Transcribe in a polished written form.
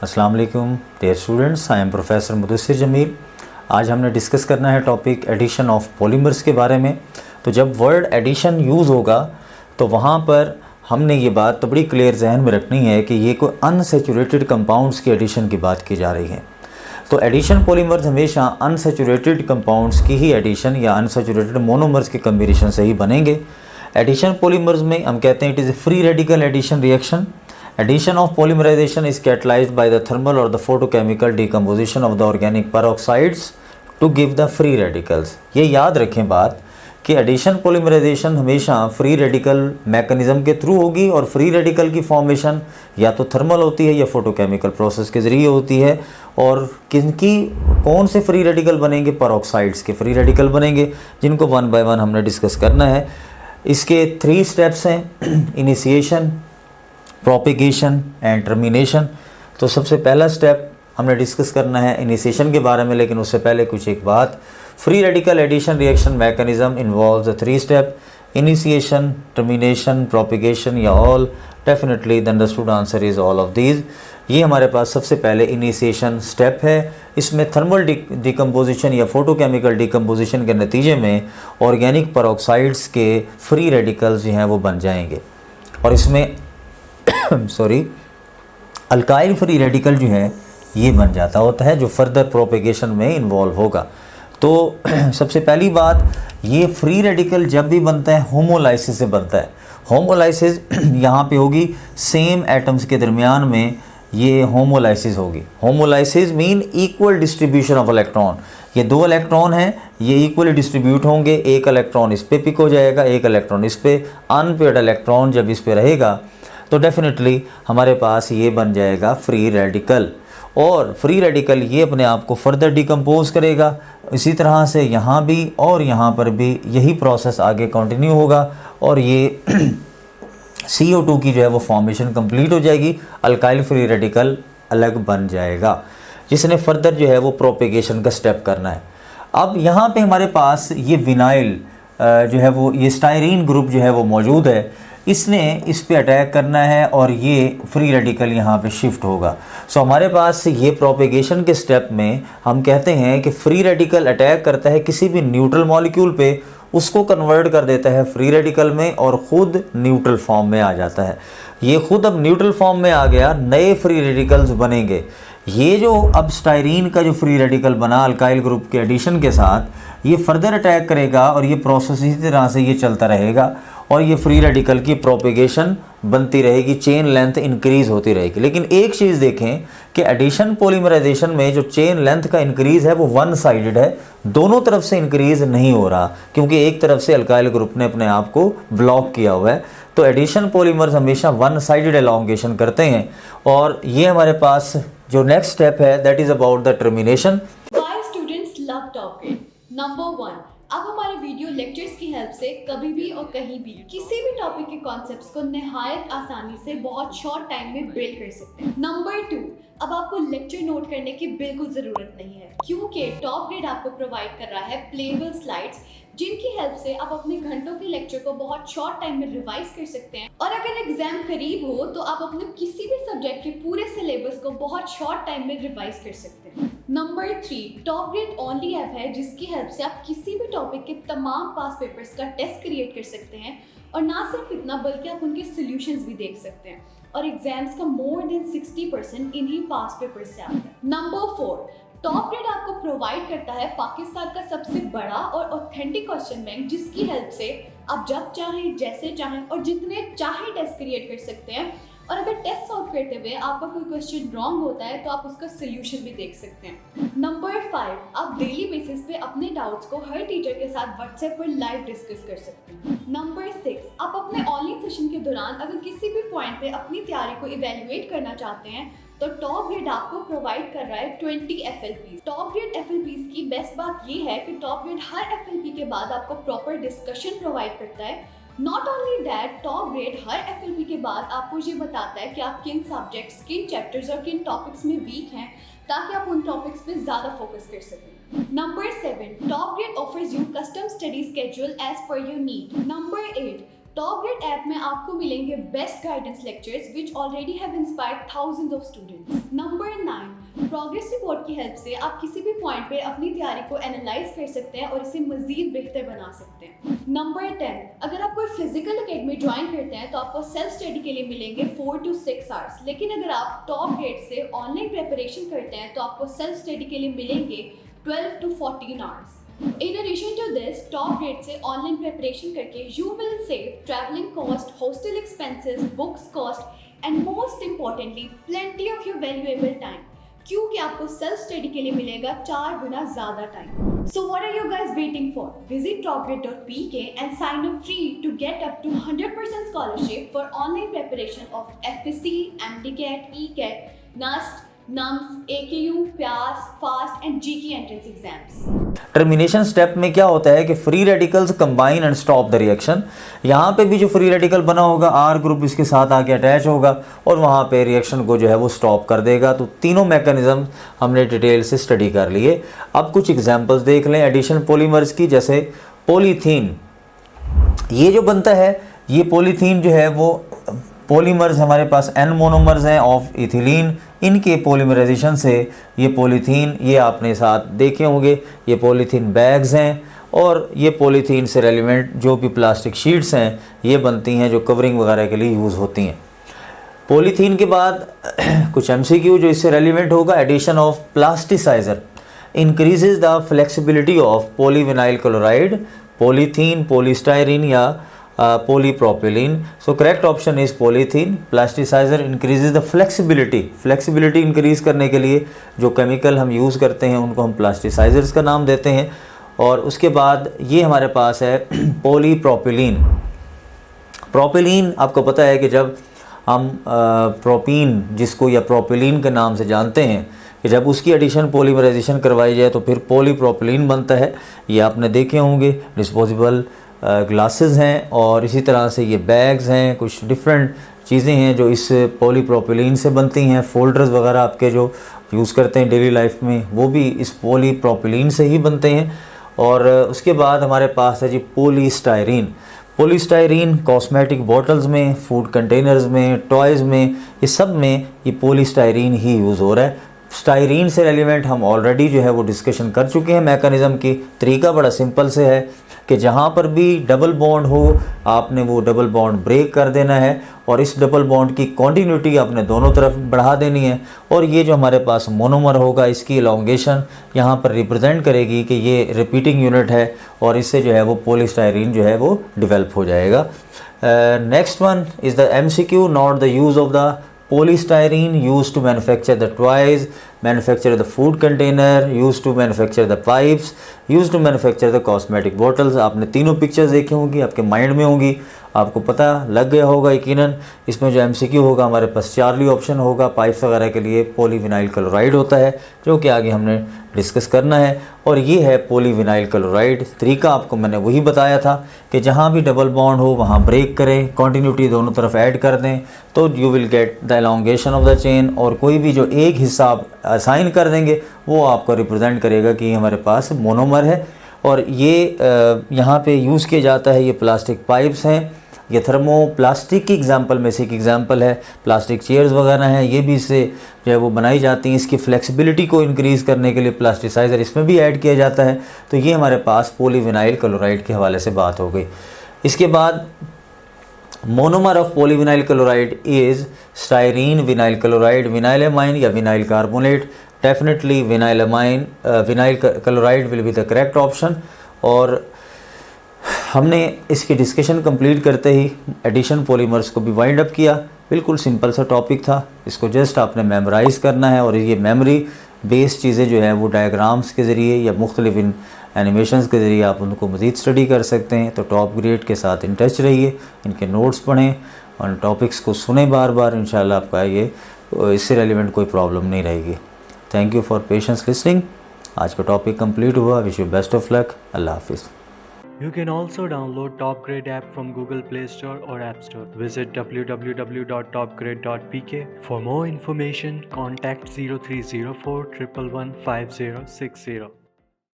अस्सलाम वालेकुम dear students, I am professor Mudassir Jamil. आज हमने डिस्कस करना है टॉपिक एडिशन ऑफ पॉलीमर्स के बारे में। तो जब वर्ड एडिशन यूज़ होगा तो वहाँ पर हमने ये बात तो बड़ी क्लियर जहन में रखनी है कि ये कोई अनसैचुरेटेड कंपाउंड्स की एडिशन की बात की जा रही है। तो एडिशन पॉलीमर्स हमेशा अनसैचुरेटेड कंपाउंड्स की ही एडिशन या अनसैचुरेटेड मोनोमर्स के कम्बिनेशन से ही बनेंगे। एडिशन पॉलीमर्स में हम कहते हैं it is a free radical addition reaction. Addition of polymerization is catalyzed by the thermal or the photochemical decomposition of the organic peroxides to give the free radicals। ये याद रखें बात कि एडिशन पॉलीमराइजेशन हमेशा फ्री रेडिकल मैकेनिज्म के through होगी और free radical की फॉर्मेशन या तो थर्मल होती है या फोटोकेमिकल प्रोसेस के ज़रिए होती है। और कौन से फ्री रेडिकल बनेंगे? पेरोक्साइड्स के फ्री रेडिकल बनेंगे, जिनको वन बाय वन हमने डिस्कस करना है। इसके 3 स्टेप्स हैं, इनिशिएशन, प्रोपिगेशन एंड टर्मिनेशन। तो सबसे पहला स्टेप हमने डिस्कस करना है इनिशिएशन के बारे में, लेकिन उससे पहले कुछ एक बात, free radical addition reaction mechanism involves the 3 step, initiation, termination, propagation या all. Definitely the understood answer is all of these. ये हमारे पास सबसे पहले इनिशिएशन स्टेप है। इसमें थर्मल डिकम्पोजिशन या फोटोकेमिकल डिकम्पोजिशन के नतीजे में ऑर्गेनिक पेरोक्साइड्स के फ्री रेडिकल्स जो हैं वो बन जाएंगे और इसमें अल्काइल फ्री रेडिकल जो है ये बन जाता होता है, जो फर्दर प्रोपेगेशन में इन्वॉल्व होगा। तो सबसे पहली बात, ये फ्री रेडिकल जब भी बनता है होमोलाइसिस से बनता है। होमोलाइसिस यहाँ पे होगी, सेम एटम्स के दरमियान में ये होमोलाइसिस होगी। Homolysis mean equal distribution of electron. ये 2 इलेक्ट्रॉन हैं, ये इक्वली डिस्ट्रीब्यूट होंगे। एक इलेक्ट्रॉन इस पे पिक हो जाएगा, एक इलेक्ट्रॉन इस पे। अनपेयर्ड इलेक्ट्रॉन जब इस पे रहेगा तो डेफिनेटली हमारे पास ये बन जाएगा फ्री रेडिकल। और फ्री रेडिकल ये अपने आप को फर्दर डिकम्पोज करेगा। इसी तरह से यहाँ भी और यहाँ पर भी यही प्रोसेस आगे कंटिन्यू होगा और ये CO2 की जो है वो फॉर्मेशन कंप्लीट हो जाएगी, अल्काइल फ्री रेडिकल अलग बन जाएगा, जिसने फर्दर जो है वो प्रोपेगेशन का स्टेप करना है। अब यहाँ पे हमारे पास ये विनाइल जो है वो ये स्टायरीन ग्रुप जो है वो मौजूद है, इसने इस पे अटैक करना है और ये फ्री रेडिकल यहाँ पे शिफ्ट होगा। सो हमारे पास ये प्रोपेगेशन के स्टेप में हम कहते हैं कि फ्री रेडिकल अटैक करता है किसी भी न्यूट्रल मॉलिक्यूल पे, उसको कन्वर्ट कर देता है फ्री रेडिकल में और ख़ुद न्यूट्रल फॉर्म में आ जाता है। ये खुद अब न्यूट्रल फॉर्म में आ गया, नए फ्री रेडिकल्स बनेंगे। ये जो अब स्टायरीन का जो फ्री रेडिकल बना अल्काइल ग्रुप के एडिशन के साथ, ये फर्दर अटैक करेगा और ये प्रोसेस इसी तरह से ये चलता रहेगा और ये फ्री रेडिकल की प्रोपेगेशन बनती रहेगी, चेन लेंथ इंक्रीज होती रहेगी। लेकिन एक चीज़ देखें कि एडिशन पॉलीमराइजेशन में जो चेन लेंथ का इंक्रीज़ है वो वन साइडेड है, दोनों तरफ से इंक्रीज़ नहीं हो रहा, क्योंकि एक तरफ से अल्काइल ग्रुप ने अपने आप को ब्लॉक किया हुआ है। तो एडिशन पॉलीमर्स हमेशा वन साइडेड एलोंगेशन करते हैं। और ये हमारे पास जो नेक्स्ट स्टेप है that is about the termination. Why students love topic? Number 1, अब हमारे वीडियो लेक्चर्स की हेल्प से कभी भी और कहीं भी किसी भी टॉपिक के कॉन्सेप्ट्स को निहायत आसानी से बहुत शॉर्ट टाइम में बिल्ड कर सकते हैं। नंबर 2, अब आपको लेक्चर नोट करने की बिल्कुल ज़रूरत नहीं है, क्योंकि टॉप ग्रेड आपको प्रोवाइड कर रहा है प्लेबल स्लाइड्स, जिनकी हेल्प से आप अपने घंटों के लेक्चर को बहुत शॉर्ट टाइम में रिवाइज कर सकते हैं। और अगर एग्जाम करीब हो तो आप अपने किसी भी सब्जेक्ट के पूरे सिलेबस को बहुत शॉर्ट टाइम में रिवाइज कर सकते हैं। Number 3, top grade only app है जिसकी हेल्प से आप किसी भी टॉपिक के तमाम पास पेपर्स का टेस्ट क्रिएट कर सकते हैं, और ना सिर्फ इतना बल्कि आप उनके सॉल्यूशंस भी देख सकते हैं। और एग्जाम्स का मोर देन 60% इन्हीं पास पेपर्स से आता है। नंबर 4, टॉप ग्रेड आपको प्रोवाइड करता है पाकिस्तान का सबसे बड़ा और ऑथेंटिक क्वेश्चन बैंक, जिसकी हेल्प से आप जब चाहें, जैसे चाहें और जितने चाहें टेस्ट क्रिएट कर सकते हैं। और अगर टेस्ट सॉल्व करते हुए आपका कोई क्वेश्चन रॉन्ग होता है तो आप उसका सोल्यूशन भी देख सकते हैं। नंबर 5, आप डेली बेसिस पे अपने डाउट्स को हर टीचर के साथ व्हाट्सएप पर लाइव डिस्कस कर सकते हैं। नंबर 6, आप अपने ऑनलाइन सेशन के दौरान अगर किसी भी पॉइंट पे अपनी तैयारी को इवेल्युएट करना चाहते हैं तो टॉप ग्रेड आपको प्रोवाइड कर रहा है 20 FLPs। टॉप ग्रेड FLPs की बेस्ट बात ये है कि टॉप ग्रेड हर FLP के बाद आपको प्रॉपर डिस्कशन प्रोवाइड करता है। Not only that, top grade her FLP के बाद आपको ये बताता है कि आप किन सब्जेक्ट्स, किन चैप्टर्स और किन टॉपिक्स में वीक हैं, ताकि आप उन टॉपिक्स पे ज़्यादा फोकस कर सकें। Number 7, top grade offers you custom study schedule as per your need. Number 8, top grade app में आपको मिलेंगे best guidance lectures which already have inspired thousands of students. Number 9, progress report की help से आप किसी भी पॉइंट पे अपनी तैयारी को एनालाइज कर सकते हैं और इसे मजीद बेहतर बना सकते हैं। नंबर 10, अगर आप कोई फिजिकल एकेडमी ज्वाइन करते हैं तो आपको सेल्फ स्टडी के लिए मिलेंगे 4 to 6 आवर्स, लेकिन अगर आप टॉप ग्रेड से ऑनलाइन प्रिपरेशन करते हैं तो आपको सेल्फ स्टडी के लिए मिलेंगे 12 to 14 hours. In addition to this, top grade से ऑनलाइन प्रिपरेशन करके you will save traveling cost, hostel expenses, books cost and most importantly plenty of your valuable time, क्योंकि आपको सेल्फ स्टडी के लिए मिलेगा 4 गुना ज़्यादा time. So what are you guys waiting for? Visit topgrade.pk and sign up free to get up to 100% scholarship for online preparation of FSC, MDCAT, ECAT, NUST, NUMS, AKU, PAS, FAST and GK entrance exams। Termination step में क्या होता है कि free radicals combine and stop the reaction. यहाँ पे भी जो free radical बना होगा आर ग्रुप इसके साथ आके अटैच होगा और वहाँ पे रिएक्शन को जो है वो स्टॉप कर देगा। तो तीनों मैकेनिज्म हमने डिटेल से स्टडी कर लिए। अब कुछ एग्जांपल्स देख लें एडिशन पॉलीमर्स की। जैसे पॉलीथीन, ये जो बनता है ये पॉलीथीन जो है वो पॉलीमर्स हमारे पास एन मोनोमर्स हैं ऑफ इथिलीन, इनके पॉलीमराइजेशन से ये पॉलीथीन, ये आपने साथ देखे होंगे, ये पॉलीथीन बैग्स हैं और ये पॉलीथीन से रेलिवेंट जो भी प्लास्टिक शीट्स हैं ये बनती हैं जो कवरिंग वगैरह के लिए यूज़ होती हैं। पॉलीथीन के बाद कुछ MCQ जो इससे रेलिवेंट होगा, addition of plasticizer increases the flexibility of polyvinyl chloride, polythene, polystyrene या polypropylene। So correct option is polythene। plasticizer increases the flexibility increase करने के लिए जो केमिकल हम यूज़ करते हैं उनको हम प्लास्टिसाइजर्स का नाम देते हैं। और उसके बाद ये हमारे पास है polypropylene। प्रोपिलीन आपको पता है कि जब हम प्रोपीन जिसको या प्रोपिलीन के नाम से जानते हैं कि जब उसकी एडिशन पॉलीमराइजेशन करवाई जाए तो फिर पॉलीप्रोपिलीन बनता है। ये आपने देखे होंगे। डिस्पोजेबल ग्लासेस हैं और इसी तरह से ये बैग्स हैं, कुछ डिफरेंट चीज़ें हैं जो इस पॉलीप्रोपिलीन से बनती हैं। फोल्डर्स वगैरह आपके जो यूज़ करते हैं डेली लाइफ में वो भी इस पॉलीप्रोपिलीन से ही बनते हैं। और उसके बाद हमारे पास है जी पॉलीस्टायरीन कॉस्मेटिक बॉटल्स में, फूड कंटेनर्स में, टॉयज़ में, ये सब में ये पॉलीस्टायरीन ही यूज़ हो रहा है। स्टायरीन से रेलिवेंट हम ऑलरेडी जो है वो डिस्कशन कर चुके हैं मैकेनिज़्म की। तरीका बड़ा सिंपल से है कि जहाँ पर भी डबल बॉन्ड हो आपने वो डबल बॉन्ड ब्रेक कर देना है और इस डबल बॉन्ड की कॉन्टिन्यूटी आपने दोनों तरफ बढ़ा देनी है। और ये जो हमारे पास मोनोमर होगा इसकी एलोंगेशन यहाँ पर रिप्रेजेंट करेगी कि ये रिपीटिंग यूनिट है और इससे जो है वो पॉलीस्टायरीन जो है वो डेवलप हो जाएगा। Next one is the MCQ, not the use of the polystyrene used to manufacture the toys, manufacture the food container, used to manufacture the pipes, used to manufacture the cosmetic bottles। आपने तीनों pictures देखी होंगी, आपके mind में होंगी, आपको पता लग गया होगा यकीनन। इसमें जो MCQ होगा हमारे पास 4 ऑप्शन होगा। पाइप्स वगैरह के लिए पॉलीविनाइल क्लोराइड होता है जो कि आगे हमने डिस्कस करना है। और ये है पॉलीविनाइल क्लोराइड। तरीका आपको मैंने वही बताया था कि जहाँ भी डबल बॉन्ड हो वहाँ ब्रेक करें, कॉन्टिन्यूटी दोनों तरफ ऐड कर दें तो you will get the elongation of the chain. और कोई भी जो एक हिस्सा आप असाइन कर देंगे वो आपको रिप्रेजेंट करेगा कि हमारे पास मोनोमर है। और ये यहाँ पे यूज़ किया जाता है। ये प्लास्टिक पाइप्स हैं, ये थर्मोप्लास्टिक की एग्जांपल में से एक एग्जांपल है। प्लास्टिक चेयर्स वगैरह हैं, ये भी इससे जो है वो बनाई जाती हैं। इसकी फ्लेक्सिबिलिटी को इंक्रीज़ करने के लिए प्लास्टिसाइज़र इसमें भी ऐड किया जाता है। तो ये हमारे पास पॉलीविनाइल क्लोराइड के हवाले से बात हो गई। इसके बाद monomer of polyvinyl chloride is styrene vinyl chloride, vinyl amine या vinyl carbonate. Definitely vinyl chloride will be the correct option. और हमने इसकी डिस्कशन कंप्लीट करते ही एडिशन पॉलीमर्स को भी वाइंड अप किया। बिल्कुल सिंपल सा टॉपिक था, इसको जस्ट आपने मेमोराइज करना है। और ये मेमोरी बेस्ड चीज़ें जो है वो डायग्राम्स के ज़रिए या मुख्तलिफ एनिमेशंस के ज़रिए आप उनको मज़ीद स्टडी कर सकते हैं। तो टॉप ग्रेड के साथ इन टच रहिए, इनके नोट्स पढ़ें और टॉपिक्स को सुने बार बार। इंशाल्लाह आपका ये इससे रेलिवेंट कोई प्रॉब्लम नहीं रहेगी। Thank you for patience listening. आज का टॉपिक कंप्लीट हुआ। Wish you best of luck. अल्लाह हाफिज़। You can also download Top Grade app from Google Play Store or App Store. Visit www.topgrade.pk. For more information, contact 0304 111 5060.